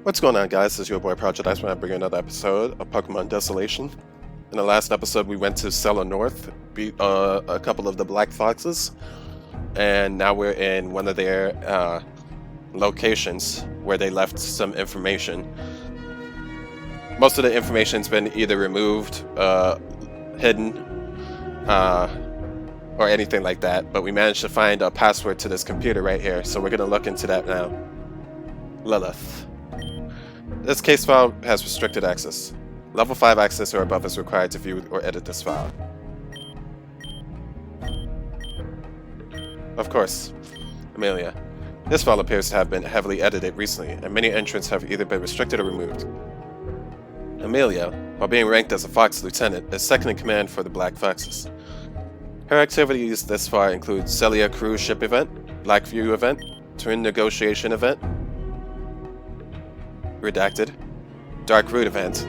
What's going on, guys? This is your boy ProjectIceman. I bring you another episode of Pokemon Desolation. In the last episode, we went to Cella North, beat a couple of the Black Foxes, and now we're in one of their locations where they left some information. Most of the information's been either removed, hidden, or anything like that, but we managed to find a password to this computer right here, so we're going to look into that now. Lilith. This case file has restricted access. Level 5 access or above is required to view or edit this file. Of course. Amelia. This file appears to have been heavily edited recently, and many entrants have either been restricted or removed. Amelia, while being ranked as a Fox Lieutenant, is second in command for the Black Foxes. Her activities this far include Celia Cruise Ship Event, Blackview Event, Twin Negotiation Event, Redacted, Dark Root Event,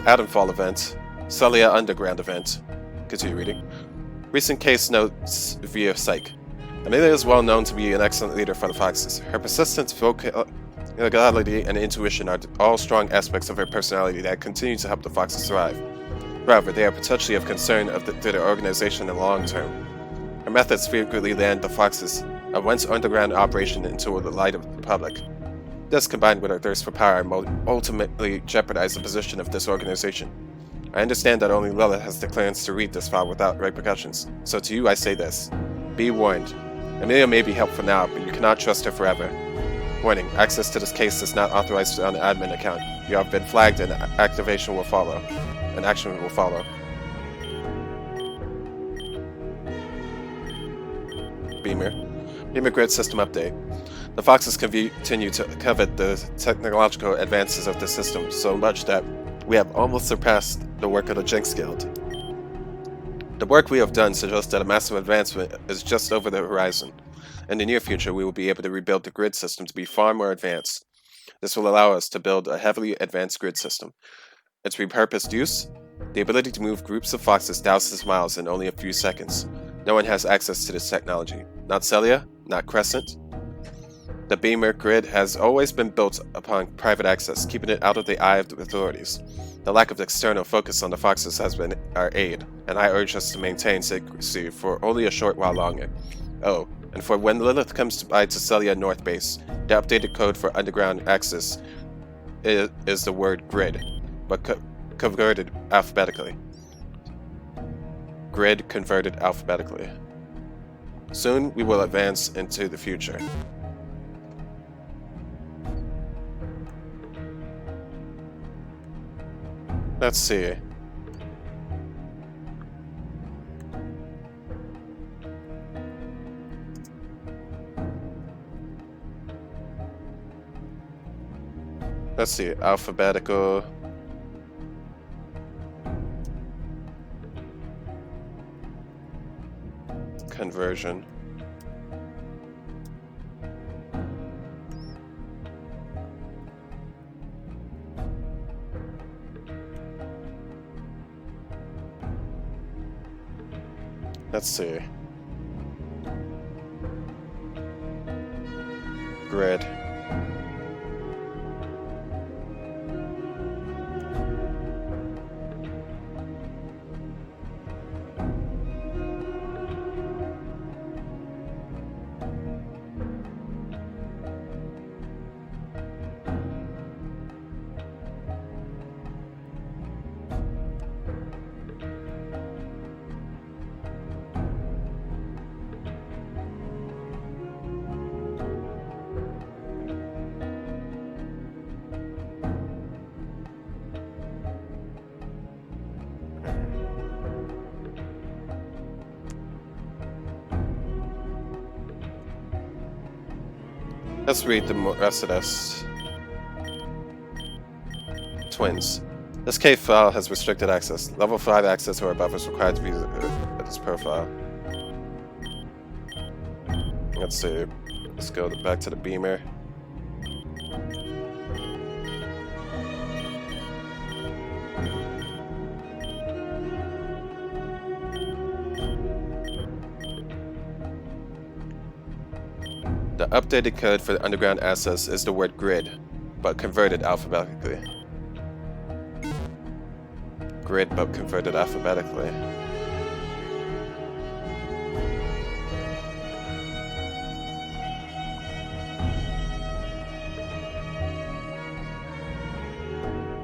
Atomfall Event, Celia Underground Event. Continue reading. Recent case notes via Psych. Amelia is well known to be an excellent leader for the Foxes. Her persistence, vocality, and intuition are all strong aspects of her personality that continue to help the Foxes thrive. However, they are potentially of concern to their organization in the long term. Her methods frequently land the Foxes, a once underground operation, into the light of the public. This, combined with her thirst for power, will ultimately jeopardize the position of this organization. I understand that only Lilith has the clearance to read this file without repercussions, so to you I say this. Be warned. Amelia may be helpful now, but you cannot trust her forever. Warning, access to this case is not authorized on the admin account. You have been flagged and activation will follow. An action will follow. Beamer Grid System Update. The Foxes continue to covet the technological advances of the system so much that we have almost surpassed the work of the Jinx Guild. The work we have done suggests that a massive advancement is just over the horizon. In the near future, we will be able to rebuild the grid system to be far more advanced. This will allow us to build a heavily advanced grid system. Its repurposed use? The ability to move groups of Foxes thousands of miles in only a few seconds. No one has access to this technology. Not Celia, not Crescent. The Beamer grid has always been built upon private access, keeping it out of the eye of the authorities. The lack of external focus on the Foxes has been our aid, and I urge us to maintain secrecy for only a short while longer. Oh, and for when Lilith comes by to Celia North Base, the updated code for underground access is the word grid, but converted alphabetically. Grid converted alphabetically. Soon we will advance into the future. Let's see. Let's see, alphabetical. Conversion. Let's see. Grid. Let's read the rest of this. Twins. This cave file has restricted access. Level 5 access or above is required to view this profile. Let's see. Let's go back to the Beamer. The updated code for the underground access is the word grid, but converted alphabetically. Grid, but converted alphabetically.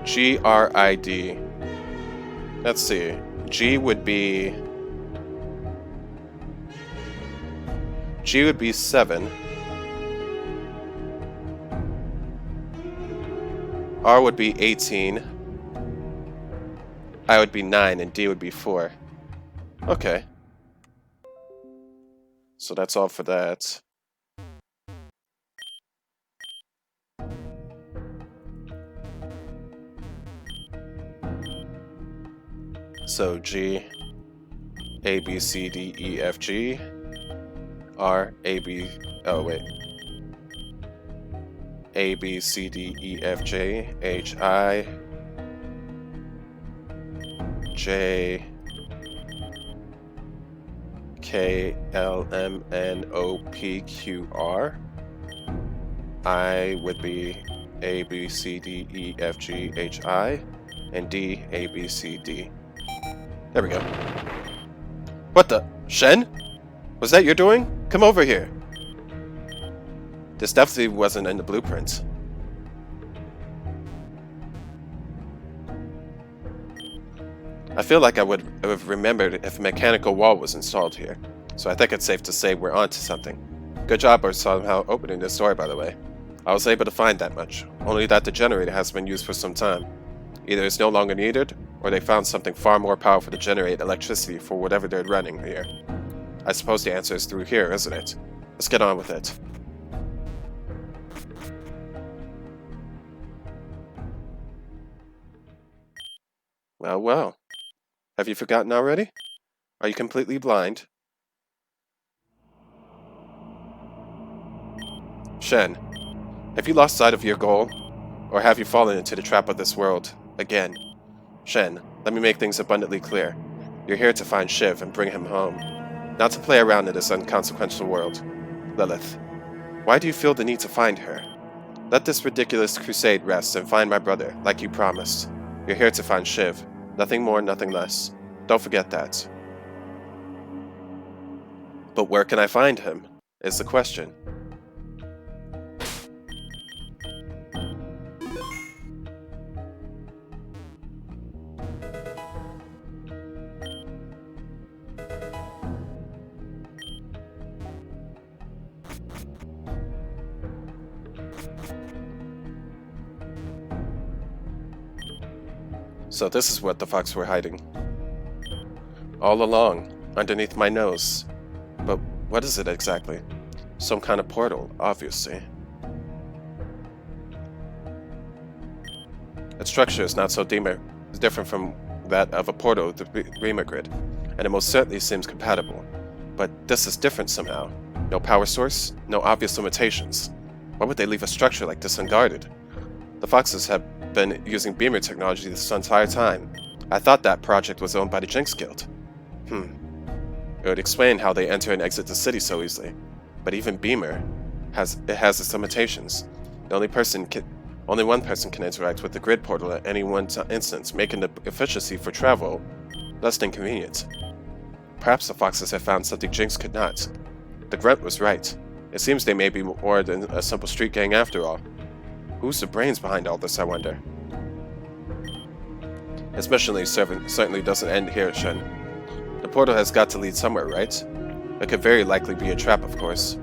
GRID. Let's see. G would be 7. R would be 18. I would be 9, and D would be 4. Okay. So that's all for that. So G, A, B, C, D, E, F, G, R, A, B, oh wait. A, B, C, D, E, F, J, H, I, J, K, L, M, N, O, P, Q, R. I would be A, B, C, D, E, F, G, H, I, and D, A, B, C, D. There we go. What the? Shen? Was that your doing? Come over here. This definitely wasn't in the blueprints. I feel like I would have remembered if a mechanical wall was installed here, so I think it's safe to say we're onto something. Good job on somehow opening this door, by the way. I was able to find that much, only that the generator has been used for some time. Either it's no longer needed, or they found something far more powerful to generate electricity for whatever they're running here. I suppose the answer is through here, isn't it? Let's get on with it. Well, well. Have you forgotten already? Are you completely blind? Shen, have you lost sight of your goal? Or have you fallen into the trap of this world again? Shen, let me make things abundantly clear. You're here to find Shiv and bring him home, not to play around in this inconsequential world. Lilith, why do you feel the need to find her? Let this ridiculous crusade rest and find my brother, like you promised. You're here to find Shiv. Nothing more, nothing less. Don't forget that. But where can I find him, is the question. So this is what the Fox were hiding. All along, underneath my nose. But what is it exactly? Some kind of portal, obviously. Its structure is not so different from that of a portal with the Reamer grid, and it most certainly seems compatible. But this is different somehow. No power source, no obvious limitations. Why would they leave a structure like this unguarded? The Foxes have been using beamer technology this entire time. I thought that project was owned by the Jinx Guild. It would explain how they enter and exit the city so easily. But even beamer has its limitations. Only one person can interact with the grid portal at any one instance, making the efficiency for travel less than convenient. Perhaps the Foxes have found something Jinx could not. The grunt was right. It seems they may be more than a simple street gang after all. Who's the brains behind all this, I wonder? This mission certainly doesn't end here, Shen. The portal has got to lead somewhere, right? It could very likely be a trap, of course.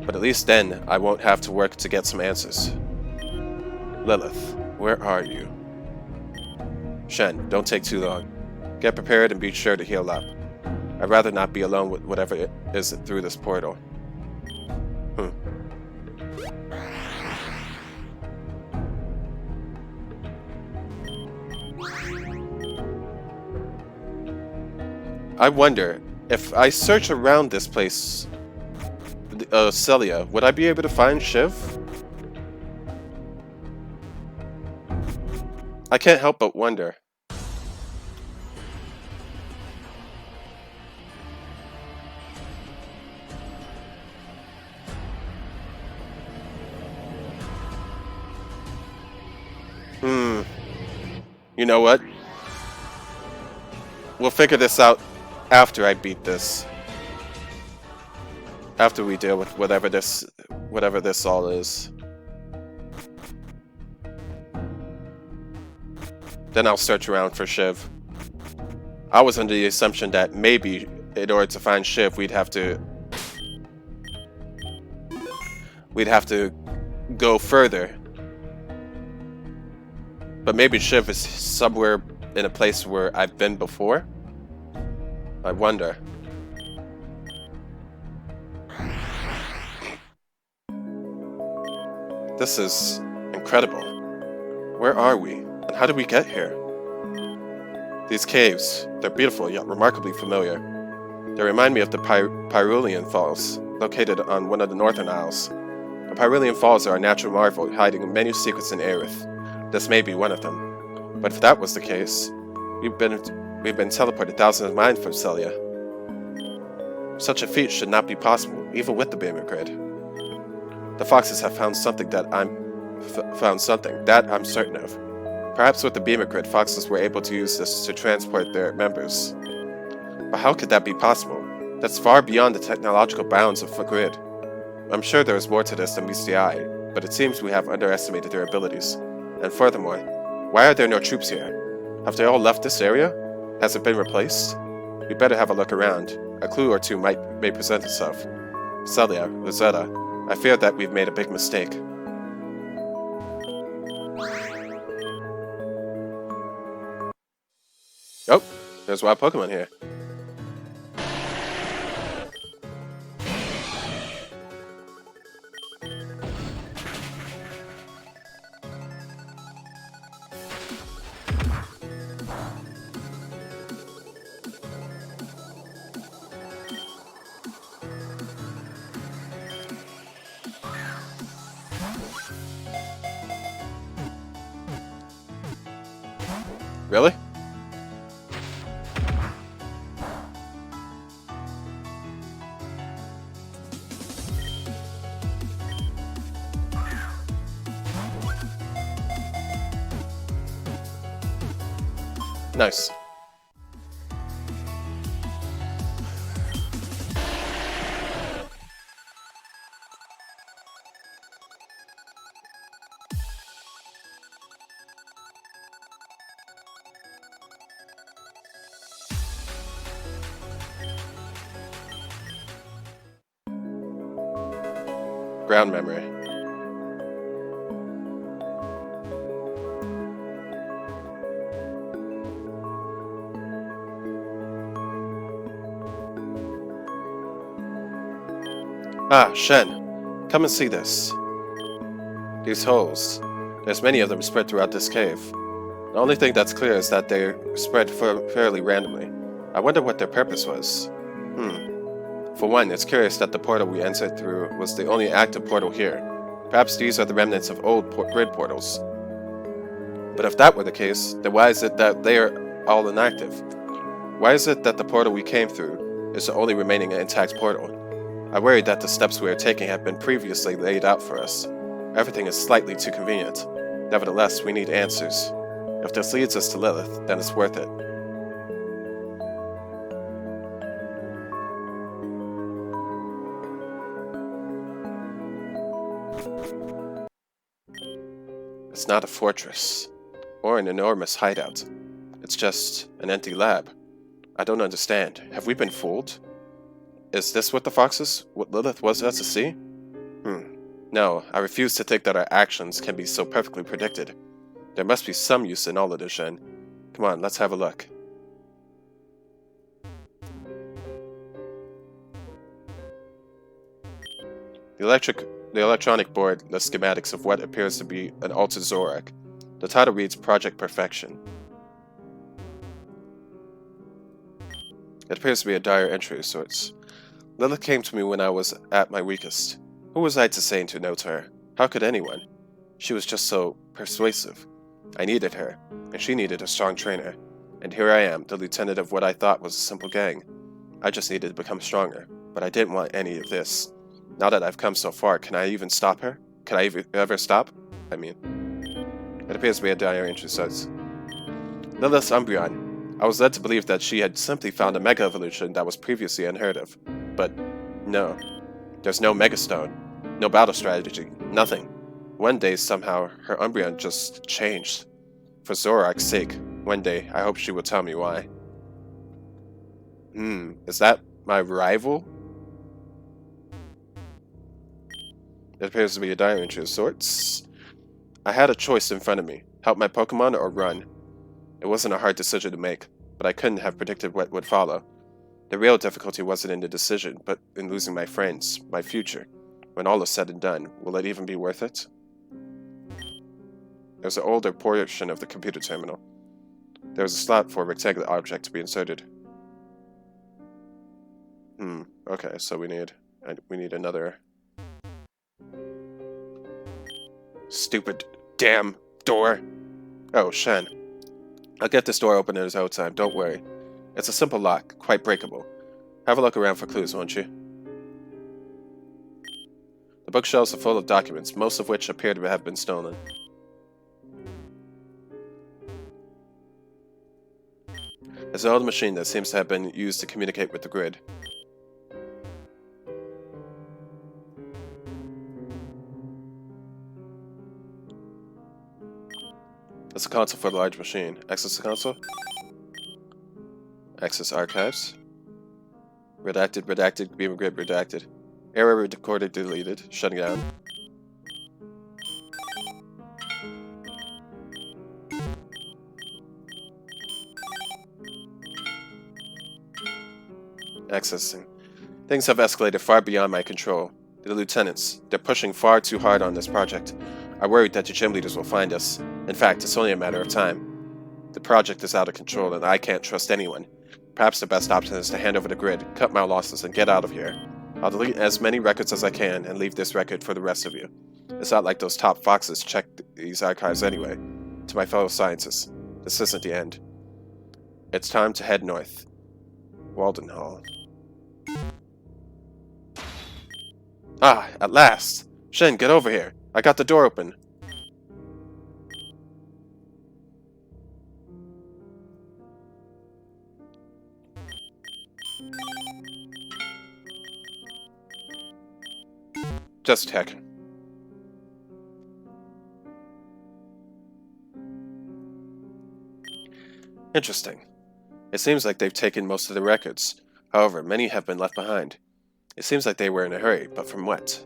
But at least then, I won't have to work to get some answers. Lilith, where are you? Shen, don't take too long. Get prepared and be sure to heal up. I'd rather not be alone with whatever it is through this portal. I wonder, if I search around this place, Celia, would I be able to find Shiv? I can't help but wonder. You know what? We'll figure this out after I beat this. After we deal with whatever this all is. Then I'll search around for Shiv. I was under the assumption that maybe in order to find Shiv we'd have to go further. But maybe Shiv is somewhere in a place where I've been before? I wonder. This is incredible. Where are we? And how did we get here? These caves, they're beautiful yet remarkably familiar. They remind me of the Pyrulean Falls, located on one of the northern isles. The Pyrulean Falls are a natural marvel hiding many secrets in Aerith. This may be one of them. But if that was the case, we've been teleported thousands of miles from Celia. Such a feat should not be possible, even with the Beamer Grid. The foxes have found something that I'm certain of. Perhaps with the Beamer Grid, foxes were able to use this to transport their members. But how could that be possible? That's far beyond the technological bounds of the grid. I'm sure there is more to this than meets the eye, but it seems we have underestimated their abilities. And furthermore, why are there no troops here? Have they all left this area? Has it been replaced? We better have a look around. A clue or two may present itself. Celia, Rosetta, I fear that we've made a big mistake. Oh, there's wild Pokemon here. Really? Nice. Ground memory. Ah, Shen. Come and see this. These holes. There's many of them spread throughout this cave. The only thing that's clear is that they're spread fairly randomly. I wonder what their purpose was. For one, it's curious that the portal we entered through was the only active portal here. Perhaps these are the remnants of old grid portals. But if that were the case, then why is it that they are all inactive? Why is it that the portal we came through is the only remaining intact portal? I worry that the steps we are taking have been previously laid out for us. Everything is slightly too convenient. Nevertheless, we need answers. If this leads us to Lilith, then it's worth it. It's not a fortress, or an enormous hideout. It's just an empty lab. I don't understand. Have we been fooled? Is this what Lilith was us to see? No, I refuse to think that our actions can be so perfectly predicted. There must be some use in all of this, Shen. Come on, let's have a look. The electronic board lists schematics of what appears to be an altered Zorak. The title reads Project Perfection. It appears to be a dire entry of sorts. Lilith came to me when I was at my weakest. Who was I to say to no to her? How could anyone? She was just so persuasive. I needed her, and she needed a strong trainer. And here I am, the lieutenant of what I thought was a simple gang. I just needed to become stronger, but I didn't want any of this. Now that I've come so far, can I even stop her? Can I ever stop? I mean, it appears to be a dire interest. Lilith's Umbreon. I was led to believe that she had simply found a Mega Evolution that was previously unheard of. But no. There's no Mega Stone. No battle strategy. Nothing. One day, somehow, her Umbreon just changed. For Zorak's sake, one day, I hope she will tell me why. Is that my rival? It appears to be a diary entry of sorts. I had a choice in front of me, help my Pokemon or run. It wasn't a hard decision to make, but I couldn't have predicted what would follow. The real difficulty wasn't in the decision, but in losing my friends, my future. When all is said and done, will it even be worth it? There's an older portion of the computer terminal. There's a slot for a rectangular object to be inserted. Okay, so we need another... Stupid damn door! Oh, Shen. I'll get this door open in its own time, don't worry. It's a simple lock, quite breakable. Have a look around for clues, won't you? The bookshelves are full of documents, most of which appear to have been stolen. There's an old machine that seems to have been used to communicate with the grid. It's a console for the large machine. Access the console. Access archives. Redacted, beamer grid redacted. Error recorded deleted. Shutting down. Accessing. Things have escalated far beyond my control. The lieutenants, they're pushing far too hard on this project. I worried that the gym leaders will find us. In fact, it's only a matter of time. The project is out of control and I can't trust anyone. Perhaps the best option is to hand over the grid, cut my losses, and get out of here. I'll delete as many records as I can and leave this record for the rest of you. It's not like those top foxes checked these archives anyway. To my fellow scientists, this isn't the end. It's time to head north. Walden Hall. Ah, at last! Shen, get over here. I got the door open. Just check. Interesting. It seems like they've taken most of the records. However, many have been left behind. It seems like they were in a hurry, but from what?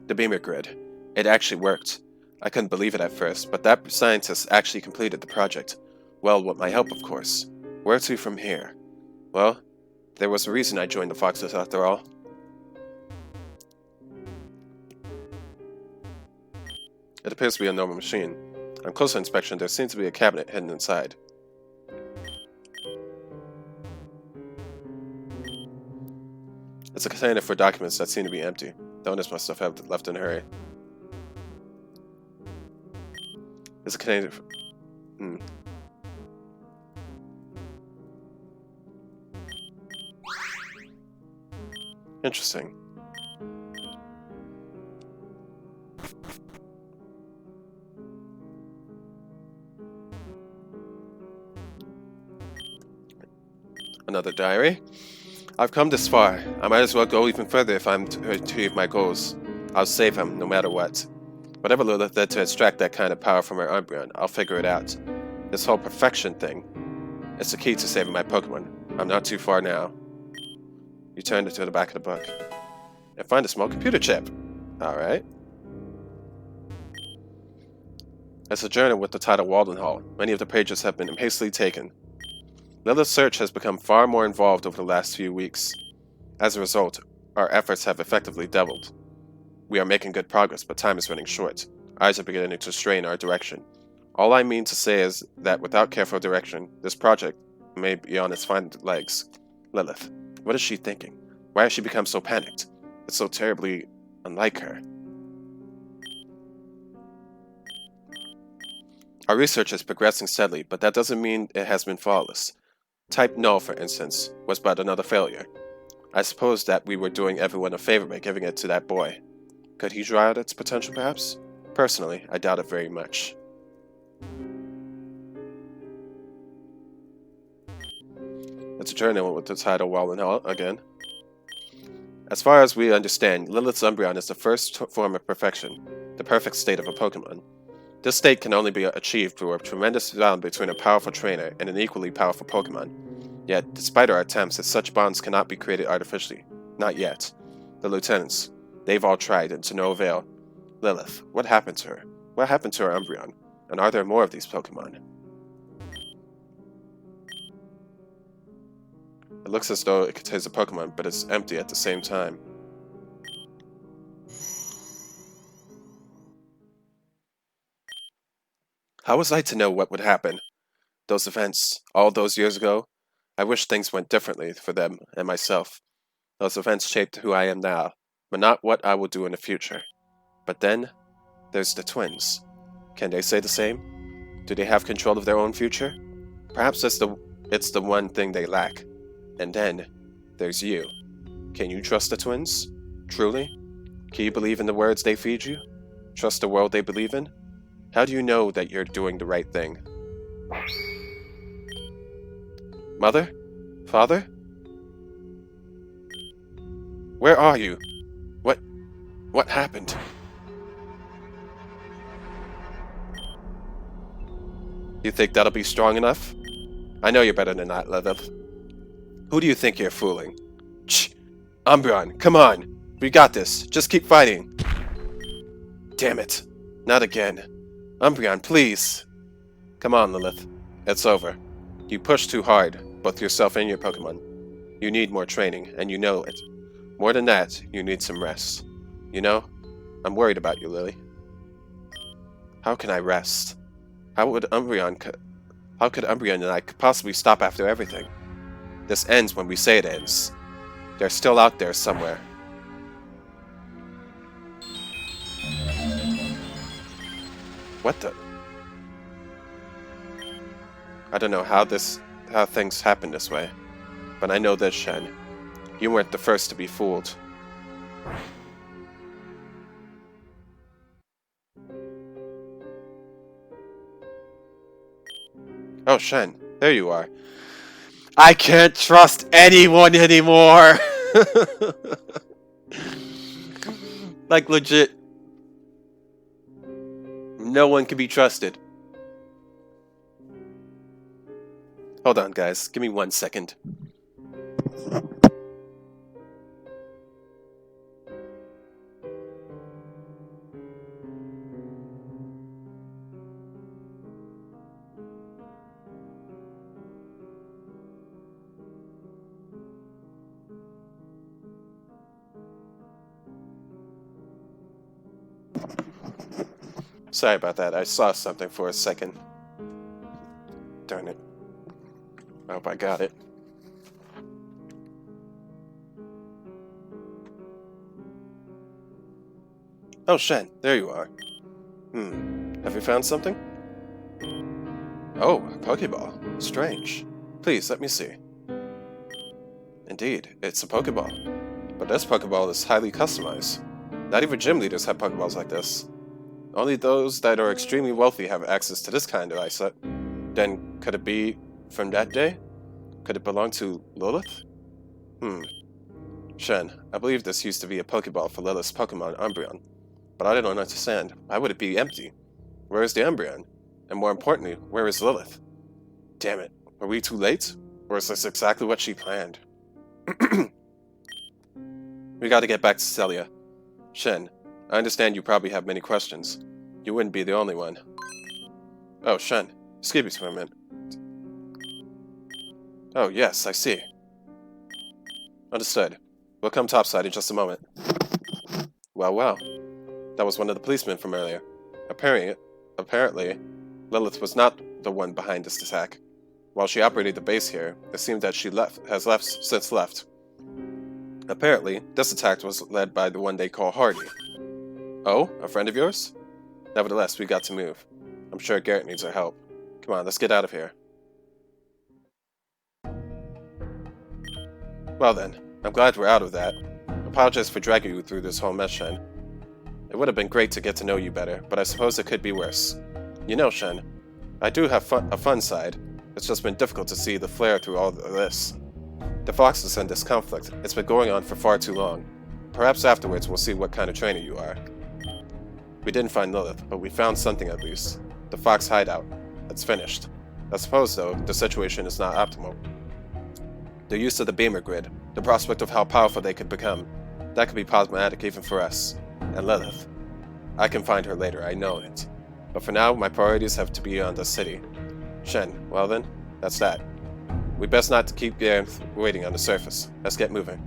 The beamer grid. It actually worked. I couldn't believe it at first, but that scientist actually completed the project. Well, with my help, of course. Where to from here? Well, there was a reason I joined the Foxes after all. It appears to be a normal machine. On closer inspection, there seems to be a cabinet hidden inside. It's a container for documents that seem to be empty. The owners must have left in a hurry. It's a container for... Interesting. Another diary. I've come this far. I might as well go even further if I'm to achieve my goals. I'll save him, no matter what. Whatever Lilith did to extract that kind of power from her Umbreon, I'll figure it out. This whole perfection thing is the key to saving my Pokemon. I'm not too far now. You turned it to the back of the book. And find a small computer chip. Alright. It's a journal with the title Walden Hall. Many of the pages have been hastily taken. Lilith's search has become far more involved over the last few weeks. As a result, our efforts have effectively doubled. We are making good progress, but time is running short. Eyes are beginning to stray in our direction. All I mean to say is that without careful direction, this project may be on its final legs. Lilith, what is she thinking? Why has she become so panicked? It's so terribly unlike her. Our research is progressing steadily, but that doesn't mean it has been flawless. Type Null, for instance, was but another failure. I suppose that we were doing everyone a favor by giving it to that boy. Could he draw out its potential, perhaps? Personally, I doubt it very much. It's a journal with the title Wall and Hall again. As far as we understand, Lilith's Umbreon is the first form of perfection, the perfect state of a Pokemon. This state can only be achieved through a tremendous bond between a powerful trainer and an equally powerful Pokemon. Yet, despite our attempts, such bonds cannot be created artificially. Not yet. The lieutenants, they've all tried, and to no avail. Lilith, what happened to her? What happened to her Umbreon? And are there more of these Pokemon? It looks as though it contains a Pokemon, but it's empty at the same time. How was I to know what would happen? Those events, all those years ago? I wish things went differently for them and myself. Those events shaped who I am now, but not what I will do in the future. But then, there's the twins. Can they say the same? Do they have control of their own future? Perhaps it's the one thing they lack. And then, there's you. Can you trust the twins? Truly? Can you believe in the words they feed you? Trust the world they believe in? How do you know that you're doing the right thing? Mother? Father? Where are you? What happened? You think that'll be strong enough? I know you're better than that, Lilith. Who do you think you're fooling? Shh! Umbreon, come on! We got this. Just keep fighting. Damn it. Not again. Umbreon, please! Come on, Lilith. It's over. You pushed too hard, both yourself and your Pokemon. You need more training, and you know it. More than that, you need some rest. You know, I'm worried about you, Lily. How can I rest? How could Umbreon and I possibly stop after everything? This ends when we say it ends. They're still out there somewhere. What the? I don't know how things happen this way, but I know this, Shen. You weren't the first to be fooled. Oh, Shen, there you are. I can't trust anyone anymore! Like, legit. No one can be trusted. Hold on, guys. Give me 1 second. Sorry about that. I saw something for a second. Darn it. I hope I got it. Oh, Shen, there you are. Have you found something? Oh, a Pokeball. Strange. Please, let me see. Indeed, it's a Pokeball. But this Pokeball is highly customized. Not even gym leaders have Pokeballs like this. Only those that are extremely wealthy have access to this kind of ice set. Then, could it be from that day? Could it belong to Lilith? Shen, I believe this used to be a Pokeball for Lilith's Pokemon Umbreon. But I don't understand. Why would it be empty? Where is the Umbreon? And more importantly, where is Lilith? Damn it. Are we too late? Or is this exactly what she planned? We gotta get back to Celia. Shen, I understand you probably have many questions. You wouldn't be the only one. Oh, Shen. Excuse me for a minute. Oh, yes, I see. Understood. We'll come topside in just a moment. Well, well. That was one of the policemen from earlier. Apparently, Lilith was not the one behind this attack. While she operated the base here, it seemed that she has since left. Apparently, this attack was led by the one they call Hardy. Oh, a friend of yours? Nevertheless, we got to move. I'm sure Garrett needs our help. Come on, let's get out of here. Well then, I'm glad we're out of that. Apologize for dragging you through this whole mess, Shen. It would have been great to get to know you better, but I suppose it could be worse. You know, Shen, I do have a fun side. It's just been difficult to see the flare through all of this. The Foxes and this conflict, it's been going on for far too long. Perhaps afterwards we'll see what kind of trainer you are. We didn't find Lilith, but we found something at least. The Fox hideout. It's finished. I suppose, though, the situation is not optimal. The use of the beamer grid, the prospect of how powerful they could become, that could be problematic even for us. And Lilith. I can find her later, I know it. But for now, my priorities have to be on the city. Shen, well then, that's that. We best not to keep waiting on the surface. Let's get moving.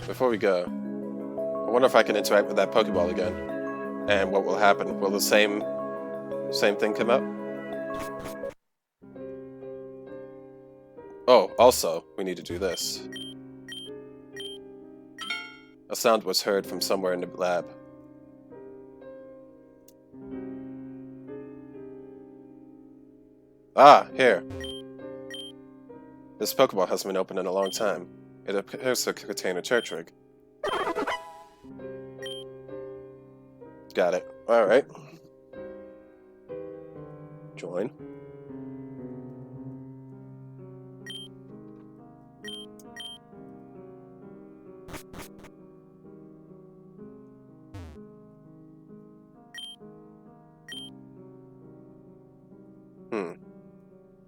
Before we go, I wonder if I can interact with that Pokeball again. And what will happen? Will the same thing come up? Oh, also, we need to do this. A sound was heard from somewhere in the lab. Ah, here. This Pokeball hasn't been opened in a long time. It appears to contain a Turtwig. Got it. Alright. Join.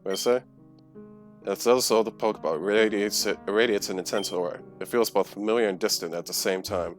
What is it? It's also the Pokeball irradiates an intense aura. It feels both familiar and distant at the same time.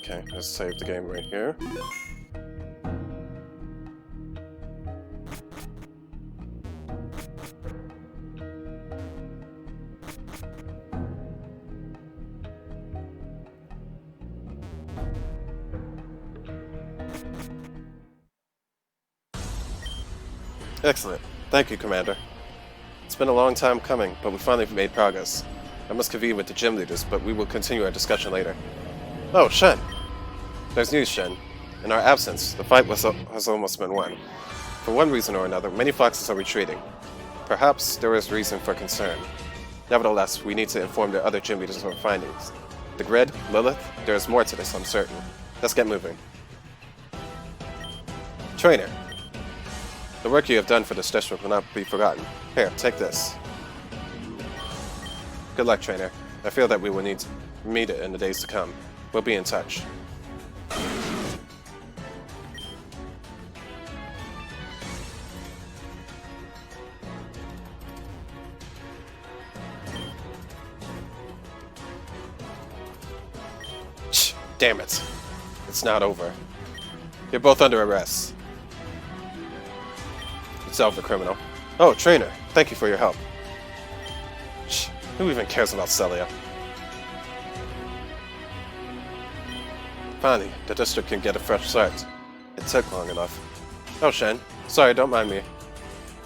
Okay, let's save the game right here. Excellent. Thank you, Commander. It's been a long time coming, but we finally made progress. I must convene with the gym leaders, but we will continue our discussion later. Oh, Shen! There's news, Shen. In our absence, the fight has almost been won. For one reason or another, many Foxes are retreating. Perhaps there is reason for concern. Nevertheless, we need to inform the other gym leaders of our findings. The grid, Lilith, there is more to this, I'm certain. Let's get moving. Trainer. The work you have done for this district will not be forgotten. Here, take this. Good luck, Trainer. I feel that we will need to meet it in the days to come. We'll be in touch. Shh! Damn it. It's not over. You're both under arrest. It's over, criminal. Oh, Trainer, thank you for your help. Shh, who even cares about Celia? Finally, the district can get a fresh start. It took long enough. Oh, Shen, sorry, don't mind me.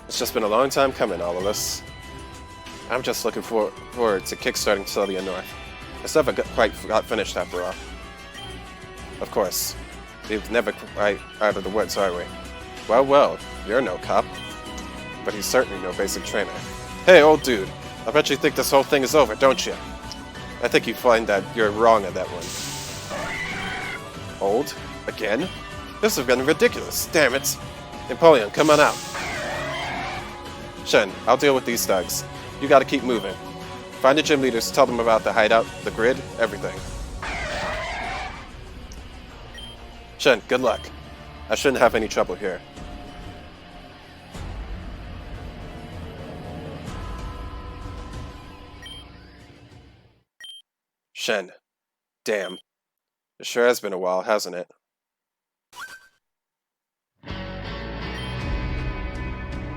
It's just been a long time coming, all of this. I'm just looking forward to kickstarting Celia North. I still haven't quite got finished after all. Of course, we've never quite out of the woods, are we? Well, well, you're no cop. But he's certainly no basic trainer. Hey, old dude, I bet you think this whole thing is over, don't you? I think you find that you're wrong on that one. Old? Again? This has been ridiculous, damn it! Napoleon, come on out. Shen, I'll deal with these thugs. You gotta keep moving. Find the gym leaders, tell them about the hideout, the grid, everything. Shen, good luck. I shouldn't have any trouble here. Shen, Damn. It sure has been a while, hasn't it?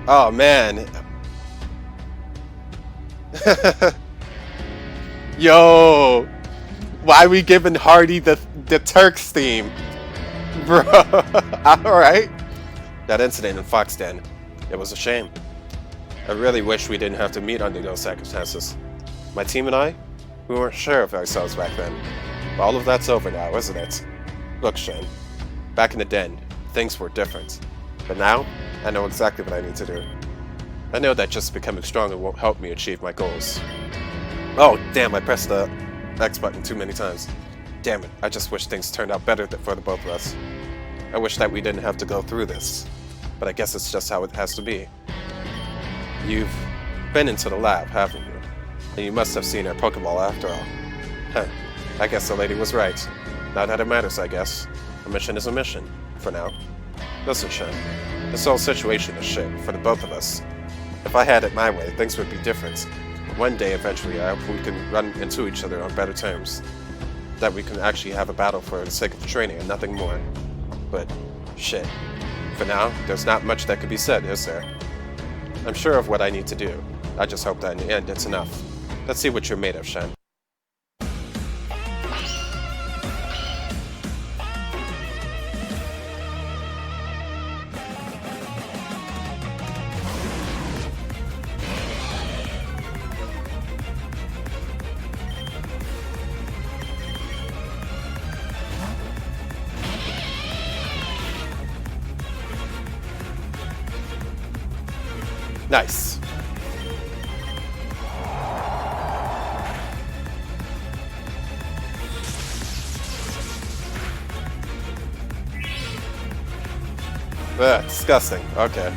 Oh, man. Yo! Why we giving Hardy the Turks theme? Bro, alright. That incident in Fox Den, it was a shame. I really wish we didn't have to meet under those circumstances. My team and I, we weren't sure of ourselves back then. But all of that's over now, isn't it? Look, Shen, back in the den, things were different. But now, I know exactly what I need to do. I know that just becoming stronger won't help me achieve my goals. Oh, damn, I pressed the X button too many times. Damn it, I just wish things turned out better for the both of us. I wish that we didn't have to go through this. But I guess it's just how it has to be. You've been into the lab, haven't you? And you must have seen our Pokeball after all. Huh, I guess the lady was right. Not that it matters, I guess. A mission is a mission, for now. Listen, Shen, this whole situation is shit, for the both of us. If I had it my way, things would be different. One day, eventually, I hope we can run into each other on better terms. That we can actually have a battle for the sake of training and nothing more. But, shit. For now, there's not much that could be said, is there? I'm sure of what I need to do. I just hope that in the end it's enough. Let's see what you're made of, Shen. Nice. Ugh, disgusting. Okay.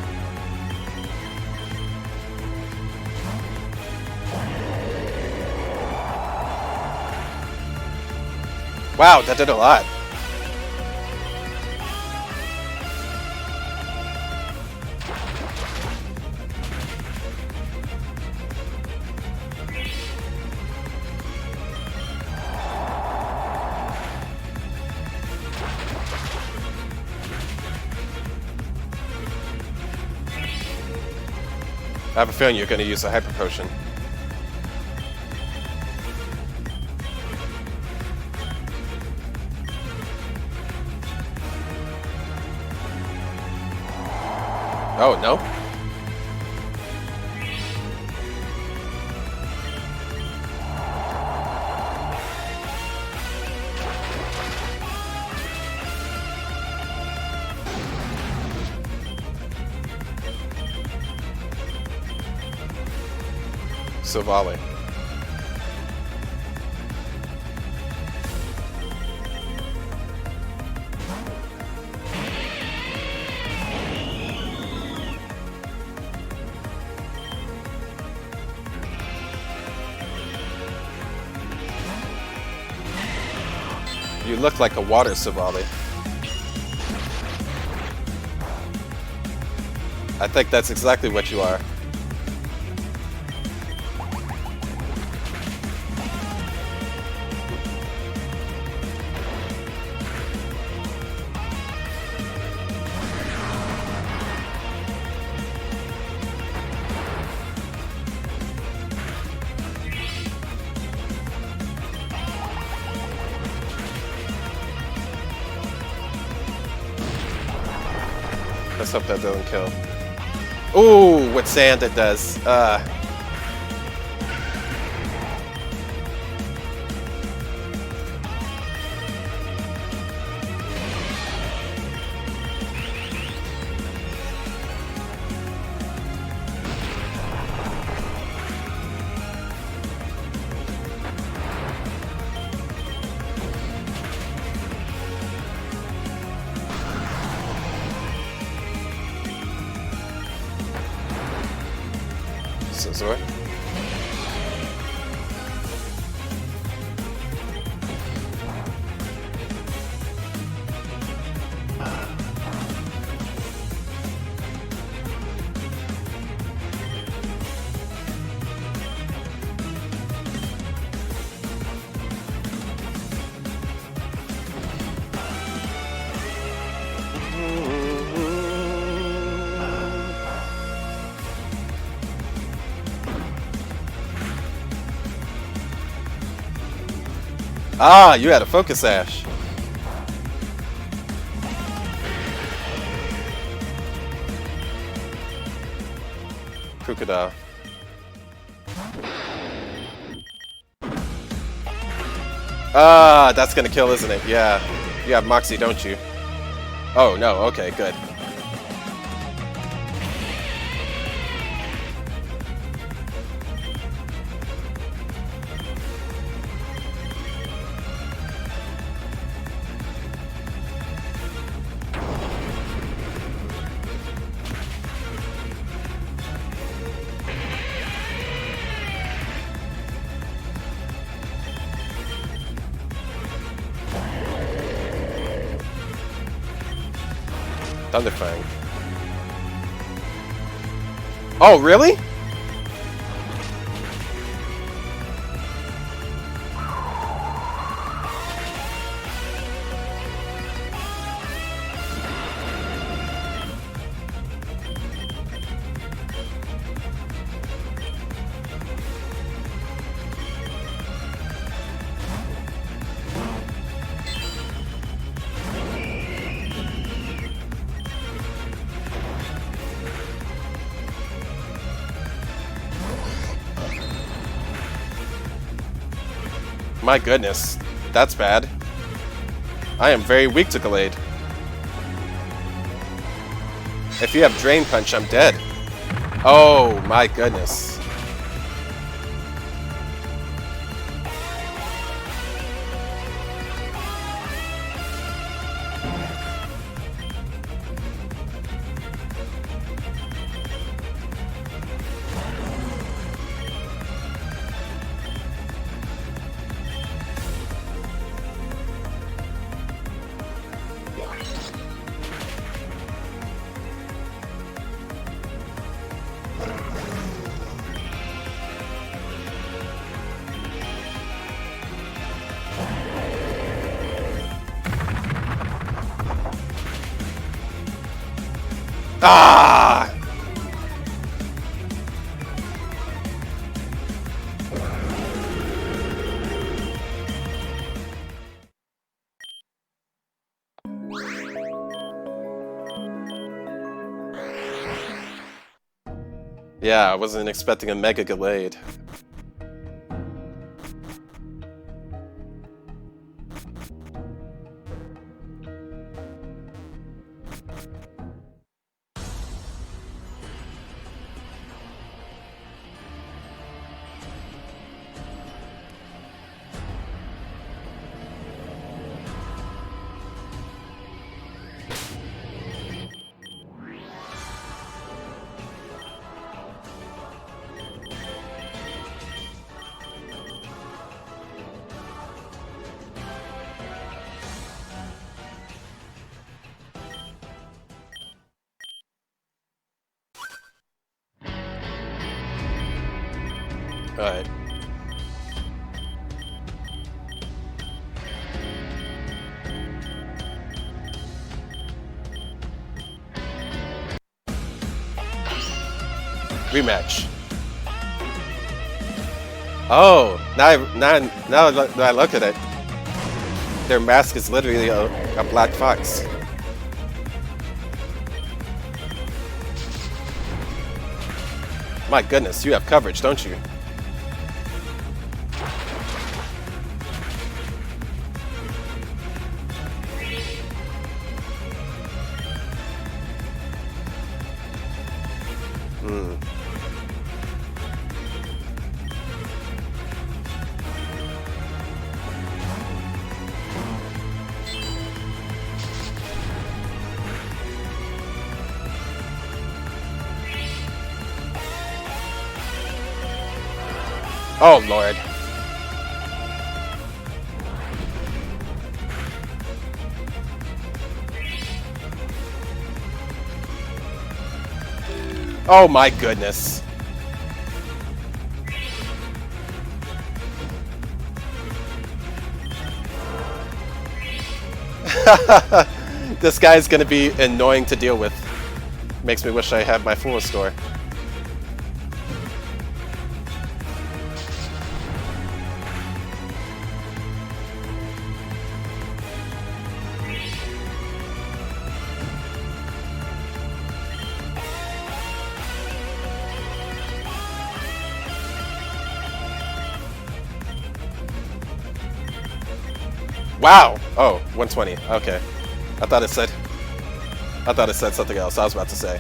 Wow, that did a lot. I have a feeling you're going to use a Hyper Potion. Oh, no? Volley. You look like a water Savali. I think that's exactly what you are. Let's hope that doesn't kill. Ooh, with sand it does. Scizor. Ah, you had a focus sash. Crocodile. Ah, that's gonna kill, isn't it? Yeah. You have Moxie, don't you? Oh, no. Okay, good. Thunderfang. Oh, really? My goodness, that's bad. I am very weak to Gallade. If you have Drain Punch, I'm dead. Oh my goodness. Ah! Yeah, I wasn't expecting a Mega Gallade. Alright. Rematch. Oh, now that I look at it, their mask is literally a black fox. My goodness, you have coverage, don't you? Oh, Lord. Oh, my goodness. This guy's gonna be annoying to deal with. Makes me wish I had my full restore. Wow! Oh, 120. Okay. I thought it said something else. I was about to say.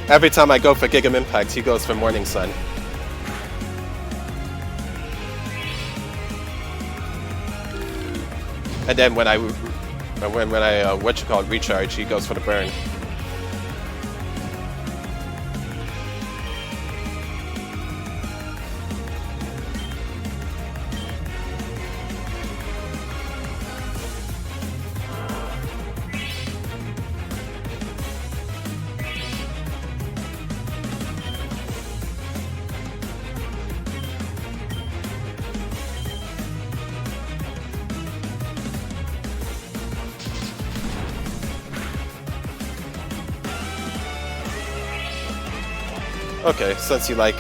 Every time I go for Gigam Impact, he goes for Morning Sun. And then when I recharge, he goes for the burn. Okay, since you like...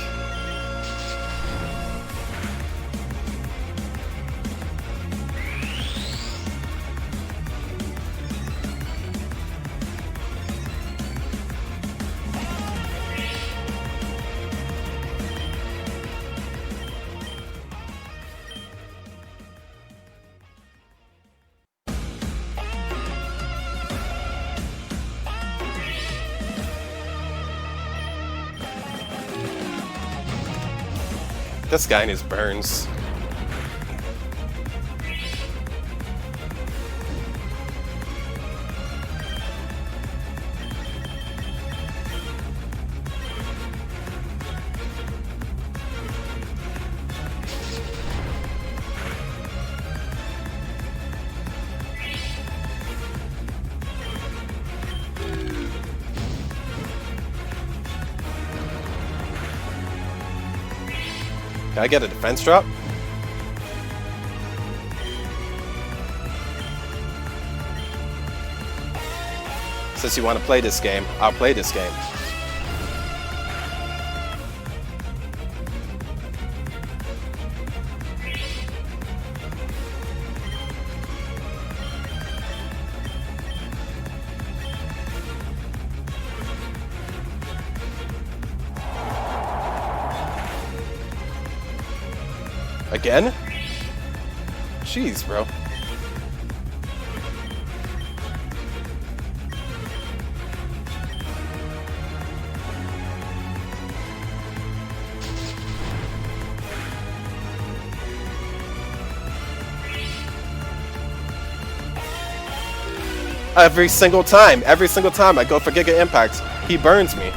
This guy and his burns. Can I get a defense drop? Since you want to play this game, I'll play this game. Again? Jeez, bro. Every single time I go for Giga Impact, he burns me.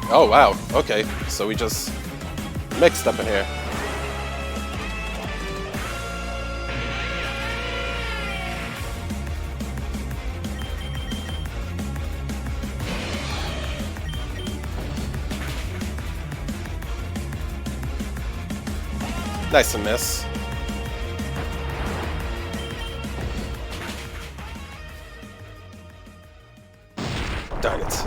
Oh, wow. Okay, so we just mixed up in here. Nice to miss. Darn it.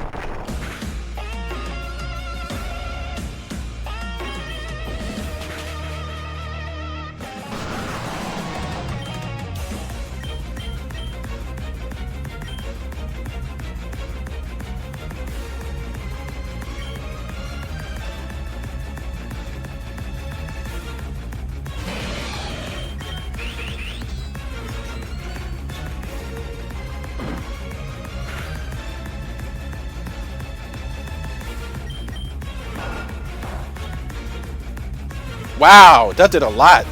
Wow, that did a lot.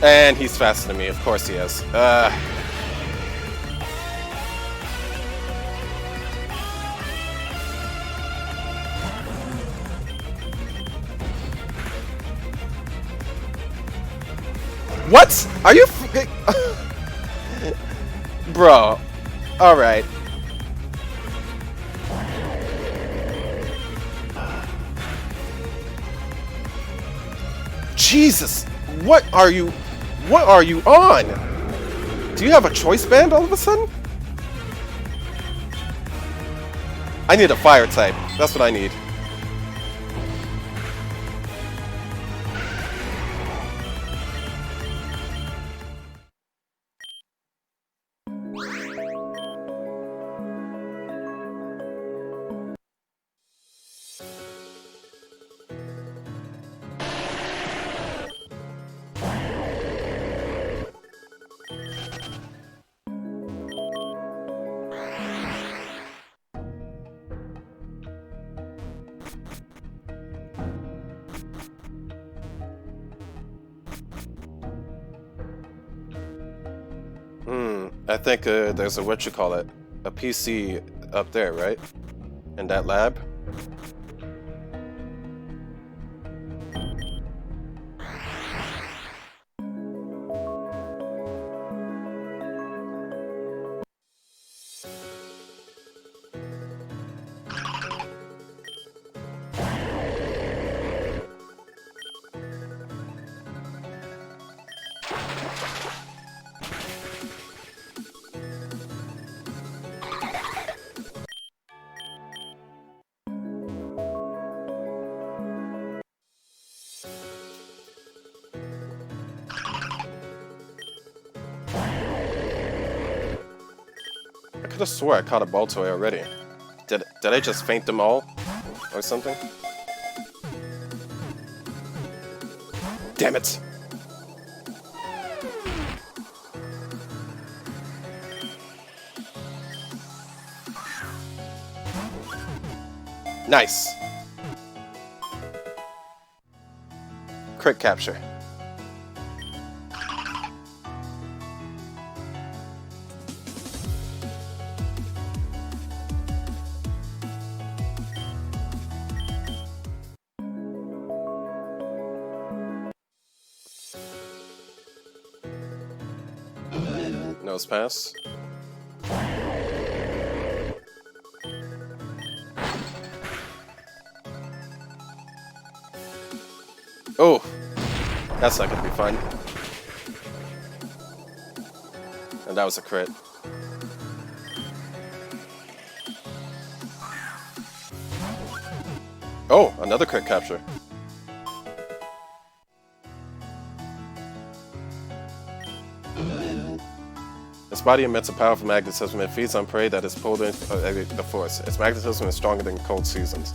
And he's faster than me, of course he is. What? Are you Bro. Alright. Jesus! What are you on? Do you have a choice band all of a sudden? I need a fire type. That's what I need. I think there's a a PC up there, right? In that lab. I could have swore I caught a Baltoy already. Did I just faint them all? Or something? Damn it! Nice! Crit capture. Nose pass. Oh, that's not gonna be fun. And that was a crit. Oh, another crit capture. Its body emits a powerful magnetism and feeds on prey that is pulled in the force. Its magnetism is stronger than cold seasons.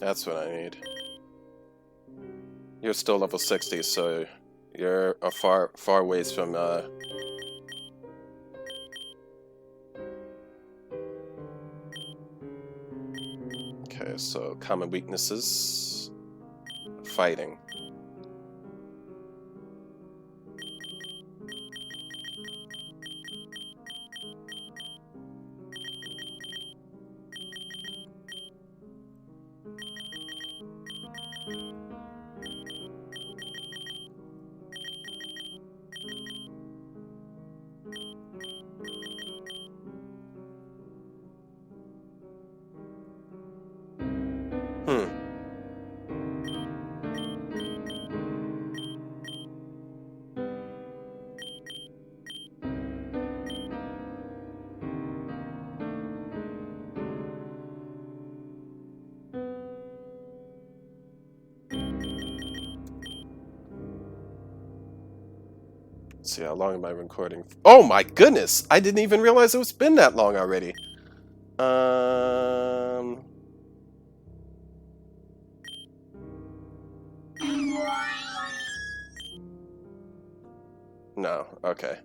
That's what I need. You're still level 60, so you're a far ways from Okay, so common weaknesses. Fighting. Let's see, how long am I recording? Oh my goodness! I didn't even realize it's been that long already. No, okay.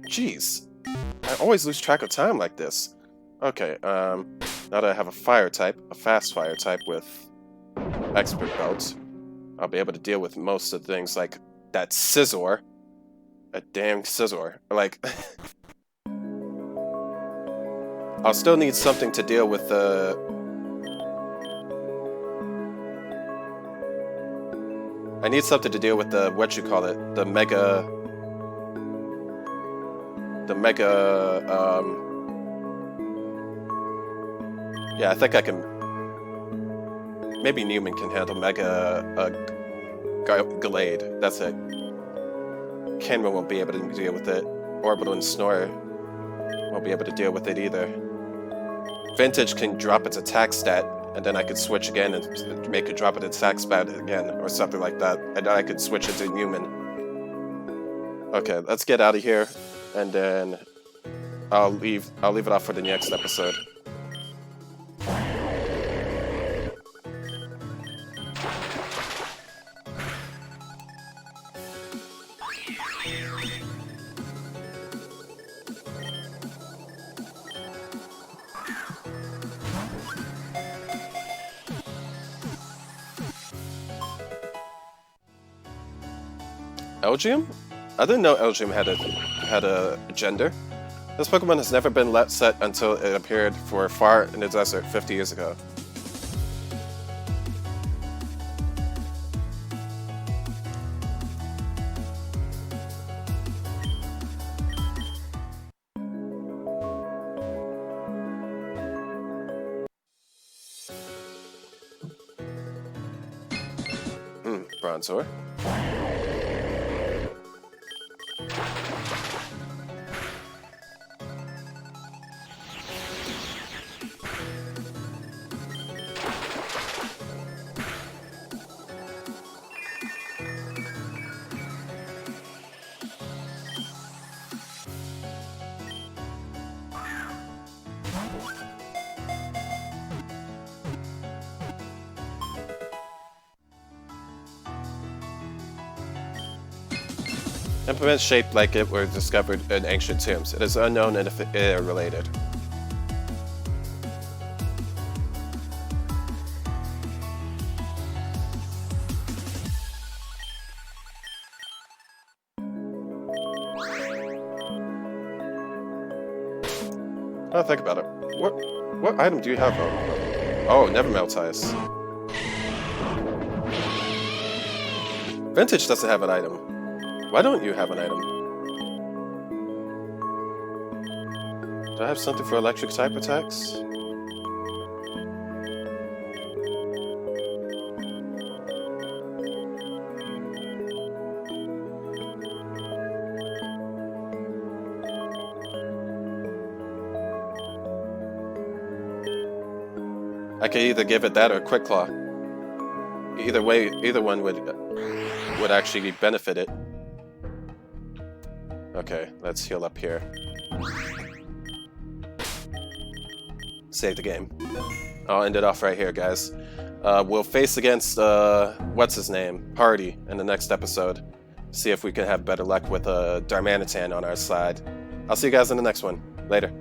Jeez. I always lose track of time like this. Okay, now that I have a fire type, a fast fire type with expert belts, I'll be able to deal with most of the things like that scissor. A damn scissor. Like, I'll still need something to deal with the... I need something to deal with the, what you call it, the mega... Yeah, I think I can... Maybe Newman can handle Mega Glade. That's it. Kenra won't be able to deal with it. Orbital and Snore won't be able to deal with it either. Vintage can drop its attack stat, and then I could switch again and make it drop its attack stat again, or something like that. And then I could switch it to Newman. Okay, let's get out of here, and then I'll leave it off for the next episode. Elgium? I didn't know Elgium had a gender. This Pokemon has never been set until it appeared for Far in the Desert 50 years ago. Bronzor. Implements shaped like it were discovered in ancient tombs. It is unknown and if they are related. Oh, think about it. What item do you have? Oh, never melts ice. Vintage doesn't have an item. Why don't you have an item? Do I have something for electric type attacks? I could either give it that or Quick Claw. Either way, either one would actually benefit it. Okay, let's heal up here. save the game. I'll end it off right here, guys. We'll face against, what's his name? Party in the next episode. See if we can have better luck with Darmanitan on our side. I'll see you guys in the next one. Later.